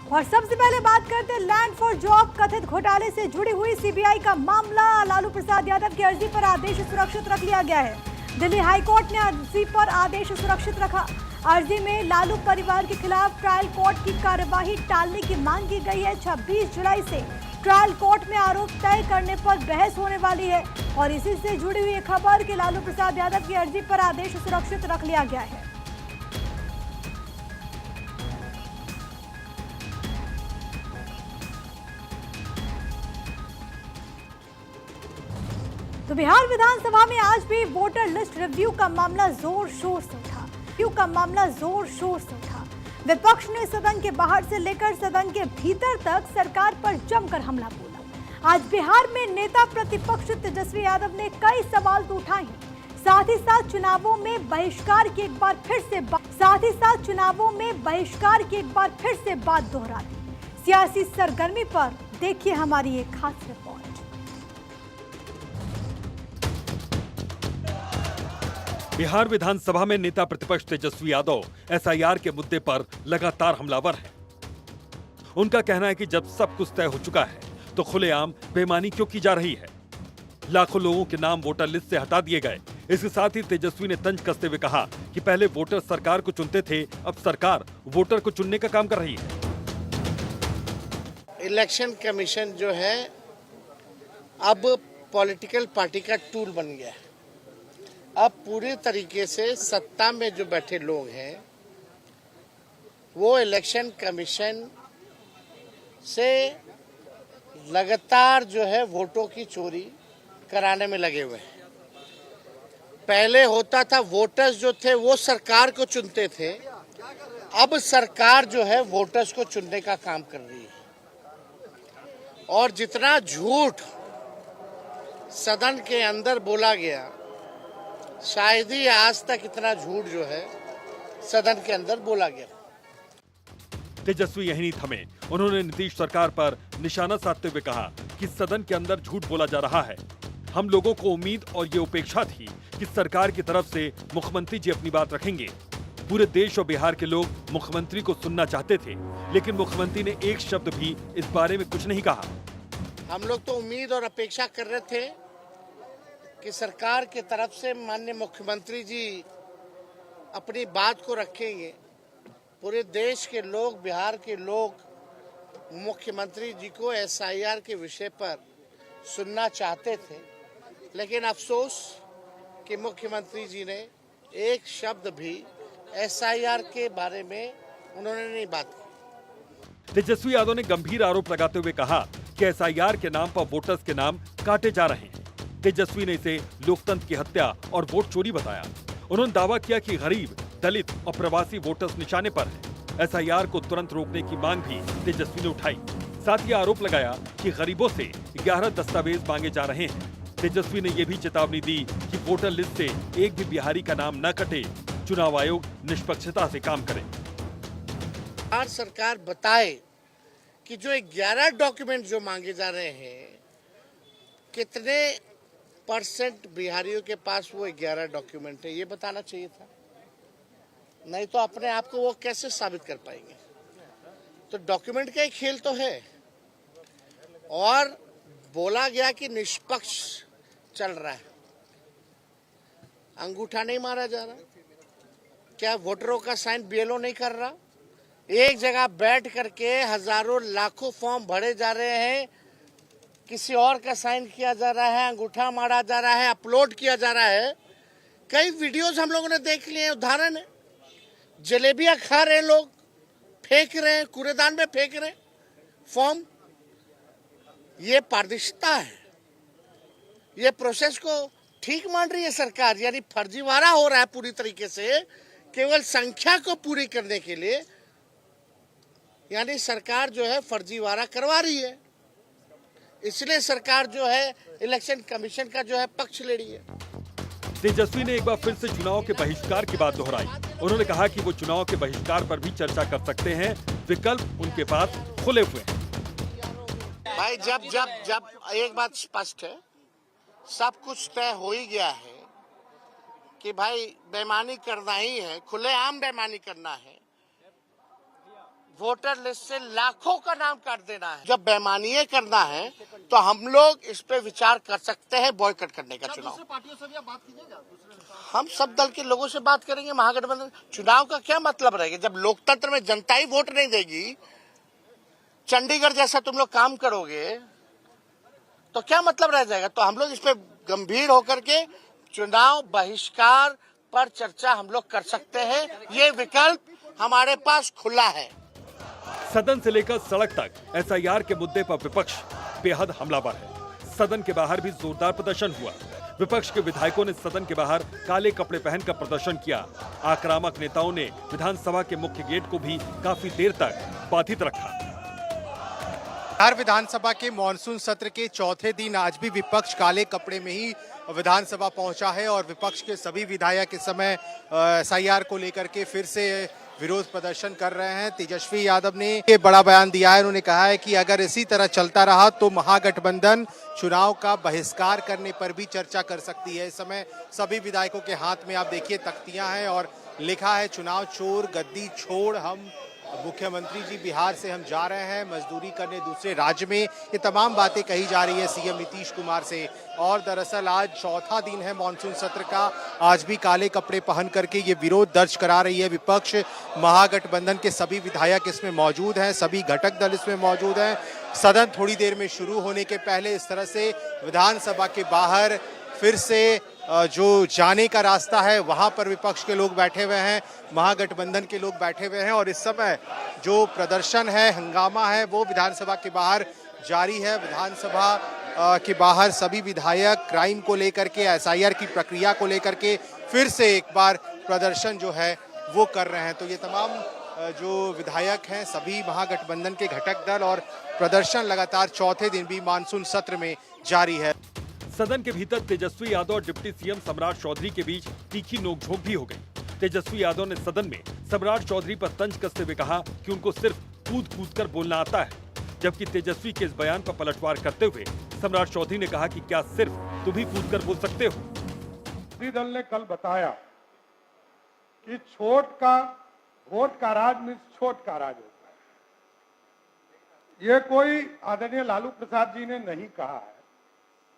और सबसे पहले बात करते हैं लैंड फॉर जॉब कथित घोटाले से जुड़ी हुई सीबीआई का मामला। लालू प्रसाद यादव की अर्जी पर आदेश सुरक्षित रख लिया गया है। दिल्ली हाईकोर्ट ने अर्जी पर आदेश सुरक्षित रखा। अर्जी में लालू परिवार के खिलाफ ट्रायल कोर्ट की कार्यवाही टालने की मांग की गई है। 26 जुलाई से ट्रायल कोर्ट में आरोप तय करने पर बहस होने वाली है और इसी से जुड़ी हुई खबर कि लालू प्रसाद यादव की अर्जी पर आदेश सुरक्षित रख लिया गया है। तो बिहार विधानसभा में आज भी वोटर लिस्ट रिव्यू का मामला जोर शोर से उठा। विपक्ष ने सदन के बाहर से लेकर सदन के भीतर तक सरकार पर जमकर हमला बोला। आज बिहार में नेता प्रतिपक्ष तेजस्वी यादव ने कई सवाल तो उठाए हैं, साथ ही साथ चुनावों में बहिष्कार की एक बार फिर से बात दोहरा दी। सियासी सरगर्मी पर देखिए हमारी एक खास रिपोर्ट। बिहार विधानसभा में नेता प्रतिपक्ष तेजस्वी यादव एसआईआर के मुद्दे पर लगातार हमलावर हैं। उनका कहना है कि जब सब कुछ तय हो चुका है तो खुलेआम बेईमानी क्यों की जा रही है। लाखों लोगों के नाम वोटर लिस्ट से हटा दिए गए। इसके साथ ही तेजस्वी ने तंज कसते हुए कहा कि पहले वोटर सरकार को चुनते थे, अब सरकार वोटर को चुनने का काम कर रही है। इलेक्शन कमीशन जो है अब पॉलिटिकल पार्टी का टूल बन गया है। अब पूरी तरीके से सत्ता में जो बैठे लोग हैं वो इलेक्शन कमीशन से लगातार जो है वोटों की चोरी कराने में लगे हुए हैं। पहले होता था वोटर्स जो थे वो सरकार को चुनते थे, अब सरकार जो है वोटर्स को चुनने का काम कर रही है। और जितना झूठ सदन के अंदर बोला गया, शायद ही आज तक इतना झूठ जो है सदन के अंदर बोला गया। तेजस्वी यही नहीं थमे। उन्होंने नीतीश सरकार पर निशाना साधते हुए कहा कि सदन के अंदर झूठ बोला जा रहा है। हम लोगों को उम्मीद और ये उपेक्षा थी कि सरकार की तरफ से मुख्यमंत्री जी अपनी बात रखेंगे। पूरे देश और बिहार के लोग मुख्यमंत्री को सुनना चाहते थे, लेकिन मुख्यमंत्री ने एक शब्द भी इस बारे में कुछ नहीं कहा। हम लोग तो उम्मीद और अपेक्षा कर रहे थे कि सरकार के तरफ से माननीय मुख्यमंत्री जी अपनी बात को रखेंगे। पूरे देश के लोग, बिहार के लोग मुख्यमंत्री जी को एसआईआर के विषय पर सुनना चाहते थे, लेकिन अफसोस कि मुख्यमंत्री जी ने एक शब्द भी एसआईआर के बारे में उन्होंने नहीं बात की। तेजस्वी यादव ने गंभीर आरोप लगाते हुए कहा कि एसआईआर के नाम पर वोटर्स के नाम काटे जा रहे हैं। तेजस्वी ने इसे लोकतंत्र की हत्या और वोट चोरी बताया। उन्होंने दावा किया कि गरीब, दलित और प्रवासी वोटर्स निशाने पर हैं। एसआईआर को तुरंत रोकने की मांग भी तेजस्वी ने उठाई। साथ ही आरोप लगाया कि गरीबों से 11 दस्तावेज मांगे जा रहे हैं। तेजस्वी ने यह भी चेतावनी दी कि वोटर लिस्ट से एक भी बिहारी का नाम न कटे। चुनाव आयोग निष्पक्षता से काम करे। सरकार बताए कि जो 11 डॉक्यूमेंट जो मांगे जा रहे हैं, कितने % बिहारियों के पास वो 11 डॉक्यूमेंट है, ये बताना चाहिए था। नहीं तो अपने आप को वो कैसे साबित कर पाएंगे। तो डॉक्यूमेंट का एक खेल तो है। और बोला गया कि निष्पक्ष चल रहा है, अंगूठा नहीं मारा जा रहा। क्या वोटरों का साइन बीएलओ नहीं कर रहा? एक जगह बैठ करके हजारों लाखों फॉर्म भरे जा रहे हैं, किसी और का साइन किया जा रहा है, अंगूठा मारा जा रहा है, अपलोड किया जा रहा है। कई वीडियोस हम लोगों ने देख लिए हैं। उदाहरण है, जलेबियां खा रहे हैं लोग, फेंक रहे हैं, कूड़ेदान में फेंक रहे हैं फॉर्म। ये पारदर्शिता है। ये प्रोसेस को ठीक मान रही है सरकार, यानी फर्जीवाड़ा हो रहा है पूरी तरीके से, केवल संख्या को पूरी करने के लिए। यानी सरकार जो है फर्जीवाड़ा करवा रही है, इसलिए सरकार जो है इलेक्शन कमीशन का जो है पक्ष ले रही है। तेजस्वी ने एक बार फिर से चुनाव के बहिष्कार की बात दोहराई। उन्होंने कहा कि वो चुनाव के बहिष्कार पर भी चर्चा कर सकते हैं, विकल्प उनके पास खुले हुए हैं। भाई जब एक बात स्पष्ट है, सब कुछ तय हो ही गया है कि भाई बेईमानी करना ही है, खुलेआम बेईमानी करना है। वोटर लिस्ट से लाखों का नाम काट देना है। जब बेईमानी करना है तो हम लोग इस पे विचार कर सकते हैं, बॉयकॉट करने का चुनाव। पार्टियों से भी आप बात कीजिएगा? हम सब दल के लोगों से बात करेंगे। महागठबंधन चुनाव का क्या मतलब रहेगा जब लोकतंत्र में जनता ही वोट नहीं देगी? चंडीगढ़ जैसा तुम लोग काम करोगे तो क्या मतलब रह जाएगा? तो हम लोग इस पे गंभीर होकर के चुनाव बहिष्कार पर चर्चा हम लोग कर सकते हैं। ये विकल्प हमारे पास खुला है। सदन से लेकर सड़क तक एसआईआर के मुद्दे पर विपक्ष बेहद हमलावर है। सदन के बाहर भी जोरदार प्रदर्शन हुआ। विपक्ष के विधायकों ने सदन के बाहर काले कपड़े पहनकर प्रदर्शन किया। आक्रामक नेताओं ने विधानसभा के मुख्य गेट को भी काफी देर तक बाधित रखा। बिहार विधानसभा के मॉनसून सत्र के चौथे दिन आज भी विपक्ष काले कपड़े में ही विधानसभा पहुंचा है और विपक्ष के सभी विधायक इस समय एसआईआर को लेकर के फिर से विरोध प्रदर्शन कर रहे हैं। तेजस्वी यादव ने ये बड़ा बयान दिया है। उन्होंने कहा है कि अगर इसी तरह चलता रहा तो महागठबंधन चुनाव का बहिष्कार करने पर भी चर्चा कर सकती है। इस समय सभी विधायकों के हाथ में आप देखिए तख्तियां हैं और लिखा है चुनाव चोर गद्दी छोड़, हम मुख्यमंत्री जी बिहार से हम जा रहे हैं मजदूरी करने दूसरे राज्य में। ये तमाम बातें कही जा रही है सीएम नीतीश कुमार से। और दरअसल आज चौथा दिन है मॉनसून सत्र का। आज भी काले कपड़े पहन करके ये विरोध दर्ज करा रही है विपक्ष। महागठबंधन के सभी विधायक इसमें मौजूद हैं, सभी घटक दल इसमें मौजूद हैं। सदन थोड़ी देर में शुरू होने के पहले इस तरह से विधानसभा के बाहर फिर से जो जाने का रास्ता है वहां पर विपक्ष के लोग बैठे हुए हैं, महागठबंधन के लोग बैठे हुए हैं। और इस समय जो प्रदर्शन है, हंगामा है, वो विधानसभा के बाहर जारी है। विधानसभा के बाहर सभी विधायक क्राइम को लेकर के, एसआईआर की प्रक्रिया को लेकर के फिर से एक बार प्रदर्शन जो है वो कर रहे हैं। तो ये तमाम जो विधायक हैं सभी महागठबंधन के घटक दल और प्रदर्शन लगातार चौथे दिन भी मानसून सत्र में जारी है। सदन के भीतर तेजस्वी यादव और डिप्टी सीएम सम्राट चौधरी के बीच तीखी नोकझोंक भी हो गई। तेजस्वी यादव ने सदन में सम्राट चौधरी पर तंज कसते हुए कहा कि उनको सिर्फ कूद कूद कर बोलना आता है, जबकि तेजस्वी के इस बयान पर पलटवार करते हुए सम्राट चौधरी ने कहा कि क्या सिर्फ तुम ही कूद कर बोल सकते हो? विरोधी दल ने कल बताया कि छोट का वोट का राज में छोट का राज होता है। ये कोई आदरणीय लालू प्रसाद जी ने नहीं कहा है,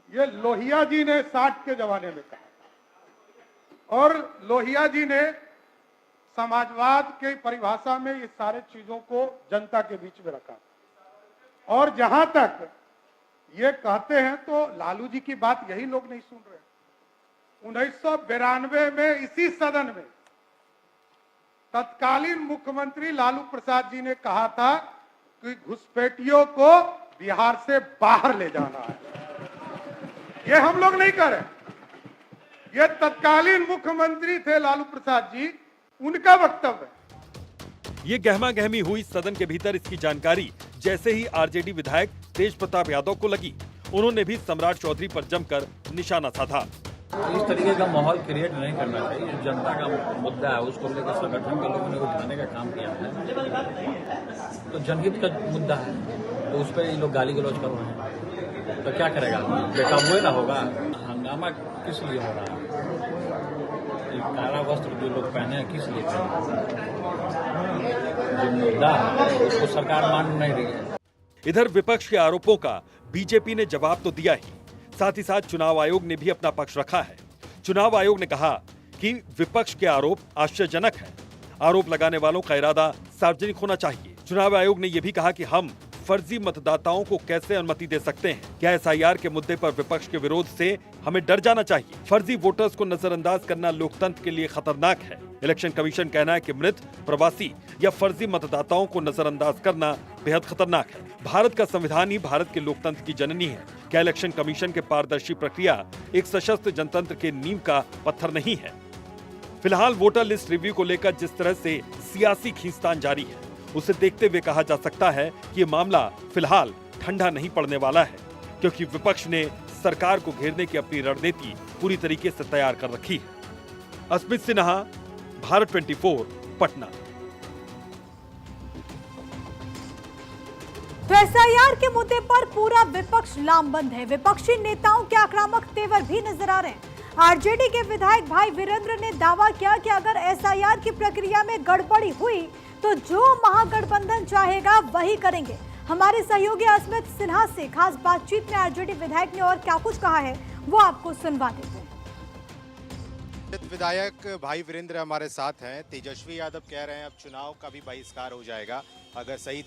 ये लोहिया जी ने 60 के जमाने में कहा। और लोहिया जी ने समाजवाद के परिभाषा में ये सारे चीजों को जनता के बीच में रखा। और जहां तक ये कहते हैं तो लालू जी की बात यही लोग नहीं सुन रहे। 1992 में इसी सदन में तत्कालीन मुख्यमंत्री लालू प्रसाद जी ने कहा था कि घुसपैठियों को बिहार से बाहर ले जाना है। ये हम लोग नहीं करें, ये तत्कालीन मुख्यमंत्री थे लालू प्रसाद जी, उनका वक्तव्य है। ये गहमा गहमी हुई सदन के भीतर इसकी जानकारी जैसे ही आरजेडी विधायक तेज प्रताप यादव को लगी, उन्होंने भी सम्राट चौधरी पर जमकर निशाना साधा। इस तरीके का माहौल क्रिएट नहीं करना चाहिए। जनता का मुद्दा है, उसको लेकर संगठन के लोगों ने उठाने का काम किया है। तो जनहित का मुद्दा है तो उस पर ये लोग गाली गलौज कर रहे हैं तो क्या करेगा? बेकाबू ना होगा। हंगामा किस लिए हो रहा है? काला वस्त्र जो लोग पहने हैं किस लिए पहने? जो मुद्दा है उसको सरकार मान नहीं रही है। इधर विपक्ष के आरोपों का बीजेपी ने जवाब तो दिया ही, साथ ही साथ चुनाव आयोग ने भी अपना पक्ष रखा है। चुनाव आयोग ने कहा कि विपक्ष के आरोप आश्चर्यजनक है। आरोप लगाने वालों का इरादा सार्वजनिक होना चाहिए। चुनाव आयोग ने यह भी कहा कि हम फर्जी मतदाताओं को कैसे अनुमति दे सकते हैं? क्या एसआईआर के मुद्दे पर विपक्ष के विरोध से हमें डर जाना चाहिए? फर्जी वोटर्स को नजरअंदाज करना लोकतंत्र के लिए खतरनाक है। इलेक्शन कमीशन कहना है कि मृत, प्रवासी या फर्जी मतदाताओं को नजरअंदाज करना बेहद खतरनाक है। भारत का संविधान ही भारत के लोकतंत्र की जननी है। क्या इलेक्शन कमीशन के पारदर्शी प्रक्रिया एक सशस्त्र जनतंत्र के नींव का पत्थर नहीं है? फिलहाल वोटर लिस्ट रिव्यू को लेकर जिस तरह से सियासी खींचतान जारी है, उसे देखते हुए कहा जा सकता है कि ये मामला फिलहाल ठंडा नहीं पड़ने वाला है, क्योंकि विपक्ष ने सरकार को घेरने की अपनी रणनीति पूरी तरीके से तैयार कर रखी है। अस्मित सिन्हा, भारत 24, पटना। तो एसआईआर के मुद्दे पर पूरा विपक्ष लामबंद है। विपक्षी नेताओं के आक्रामक तेवर भी नजर आ रहे हैं। आरजेडी के विधायक भाई वीरेंद्र ने दावा किया कि अगर एसआईआर की प्रक्रिया में गड़बड़ी हुई तो जो महागठबंधन चाहेगा वही करेंगे। हमारे सहयोगी अस्मित सिन्हा से खास बातचीत में आरजेडी विधायक ने और क्या कुछ कहा है वो आपको सुनवा देते हैं। विधायक भाई वीरेंद्र हमारे साथ हैं। तेजस्वी यादव कह रहे हैं अब चुनाव का भी बहिष्कार हो जाएगा अगर सही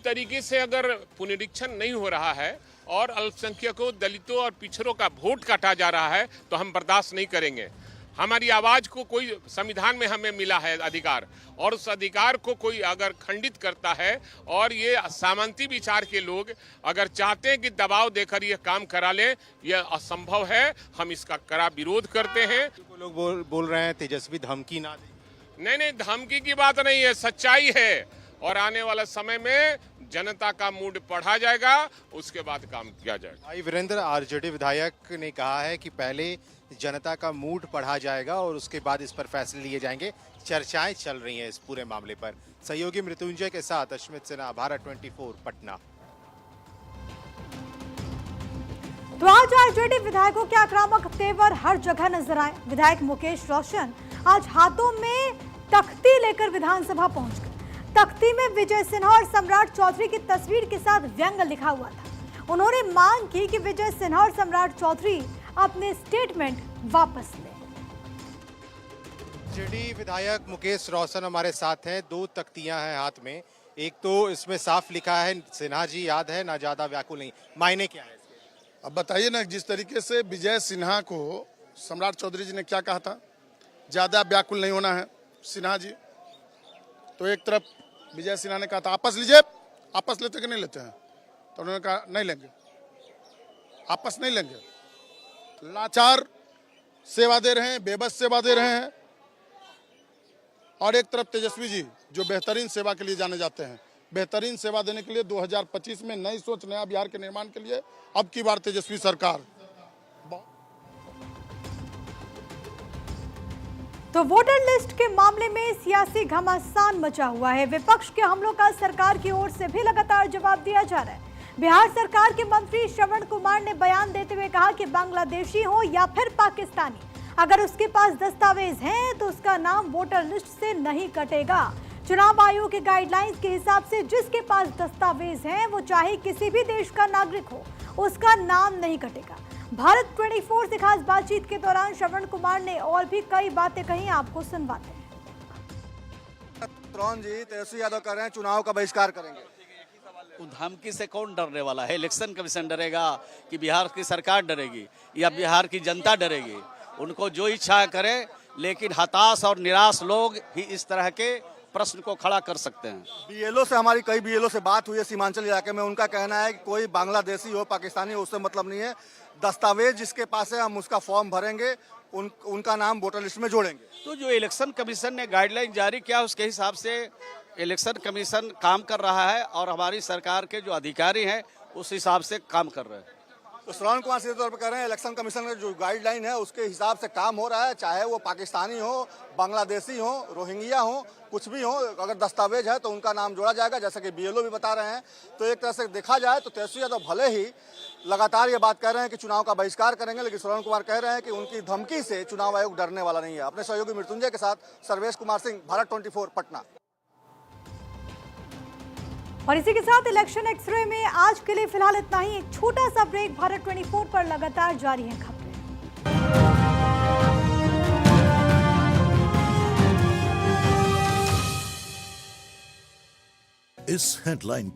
तरीके से अगर पुनरीक्षण नहीं हो रहा है और अल्पसंख्यकों, दलितों और पिछड़ों का वोट काटा जा रहा है तो हम बर्दाश्त नहीं करेंगे। हमारी आवाज को कोई संविधान में हमें मिला है अधिकार, और उस अधिकार को कोई अगर खंडित करता है और ये सामंती विचार के लोग अगर चाहते हैं कि दबाव देकर ये काम करा लें, यह असंभव है। हम इसका कड़ा विरोध करते हैं। लोग बोल रहे हैं तेजस्वी धमकी ना दे। नहीं, धमकी की बात नहीं है, सच्चाई है। और आने वाले समय में जनता का मूड पढ़ा जाएगा, उसके बाद काम किया जाएगा। भाई वीरेंद्र, आरजेडी विधायक ने कहा है कि पहले जनता का मूड पढ़ा जाएगा और उसके बाद इस पर फैसले लिए जाएंगे। चर्चाएं चल रही हैं इस पूरे मामले पर। सहयोगी मृत्युंजय के साथ अस्मित सिन्हा, भारत 24 पटना। तो आज आरजेडी विधायकों के आक्रामक तेवर हर जगह नजर आए। विधायक मुकेश रोशन आज हाथों में तख्ती लेकर विधानसभा पहुंच गए। तख्ती में विजय सिन्हा और सम्राट चौधरी की तस्वीर के साथ व्यंग लिखा हुआ था। उन्होंने मांग की कि विजय सिन्हा और सम्राट चौधरी अपने स्टेटमेंट वापस लें। आरजेडी विधायक मुकेश रोशन हमारे साथ हैं। दो तख्तियां हैं हाथ में। एक तो इसमें साफ लिखा है सिन्हा जी याद है ना ज्यादा व्याकुल नहीं। मायने क्या है? अब बताइए ना, जिस तरीके से विजय सिन्हा को सम्राट चौधरी जी ने क्या कहा था, ज्यादा व्याकुल नहीं होना है सिन्हा जी। तो एक तरफ विजय सिन्हा ने कहा था आपस लीजिए, आपस लेते कि नहीं लेते हैं, तो उन्होंने कहा नहीं लेंगे, आपस नहीं लेंगे। लाचार सेवा दे रहे हैं, बेबस सेवा दे रहे हैं। और एक तरफ तेजस्वी जी जो बेहतरीन सेवा के लिए जाने जाते हैं, बेहतरीन सेवा देने के लिए 2025 में नई सोच, नया बिहार के निर्माण के लिए अब की बार तेजस्वी सरकार। तो वोटर लिस्ट के मामले में सियासी घमासान मचा हुआ है। विपक्ष के हमलों का सरकार की ओर से भी लगातार जवाब दिया जा रहा है। बिहार सरकार के मंत्री श्रवण कुमार ने बयान देते हुए कहा कि बांग्लादेशी हो या फिर पाकिस्तानी, अगर उसके पास दस्तावेज हैं तो उसका नाम वोटर लिस्ट से नहीं कटेगा। चुनाव आयोग के गाइडलाइंस के हिसाब से जिसके पास दस्तावेज हैं वो चाहे किसी भी देश का नागरिक हो, उसका नाम नहीं कटेगा। भारत 24 से खास बातचीत के दौरान श्रवण कुमार ने और भी कई बातें कही, आपको सुनवाते हैं। जी तेजस्वी यादव कह रहे हैं चुनाव का बहिष्कार करेंगे। धमकी से कौन डरने वाला है? इलेक्शन कमीशन डरेगा कि बिहार की सरकार डरेगी या बिहार की जनता डरेगी? उनको जो इच्छा करे, लेकिन हताश और निराश लोग ही इस तरह के प्रश्न को खड़ा कर सकते हैं। बीएलओ से हमारी कई बीएलओ से बात हुई है सीमांचल इलाके में। उनका कहना है कि कोई बांग्लादेशी हो, पाकिस्तानी हो, उससे मतलब नहीं है। दस्तावेज जिसके पास है हम उसका फॉर्म भरेंगे, उनका नाम वोटर लिस्ट में जोड़ेंगे। तो जो इलेक्शन कमीशन ने गाइडलाइन जारी किया उसके हिसाब से इलेक्शन कमीशन काम कर रहा है और हमारी सरकार के जो अधिकारी हैं उस हिसाब से काम कर रहे हैं। तो श्रवण कुमार सीधे तौर पर कह रहे हैं इलेक्शन कमीशन का जो गाइडलाइन है उसके हिसाब से काम हो रहा है, चाहे वो पाकिस्तानी हो, बांग्लादेशी हो, रोहिंग्या हो, कुछ भी हो, अगर दस्तावेज है तो उनका नाम जोड़ा जाएगा, जैसा कि बीएलओ भी बता रहे हैं। तो एक तरह से देखा जाए तो तेजस्वी यादव भले ही लगातार ये बात कह रहे हैं कि चुनाव का बहिष्कार करेंगे, लेकिन श्रवण कुमार कह रहे हैं कि उनकी धमकी से चुनाव आयोग डरने वाला नहीं है। अपने सहयोगी मृत्युंजय के साथ सर्वेश कुमार सिंह, भारत 24 पटना। और इसी के साथ इलेक्शन एक्सरे में आज के लिए फिलहाल इतना ही। एक छोटा सा ब्रेक। भारत 24 पर लगातार जारी है खबरें। इस हेडलाइन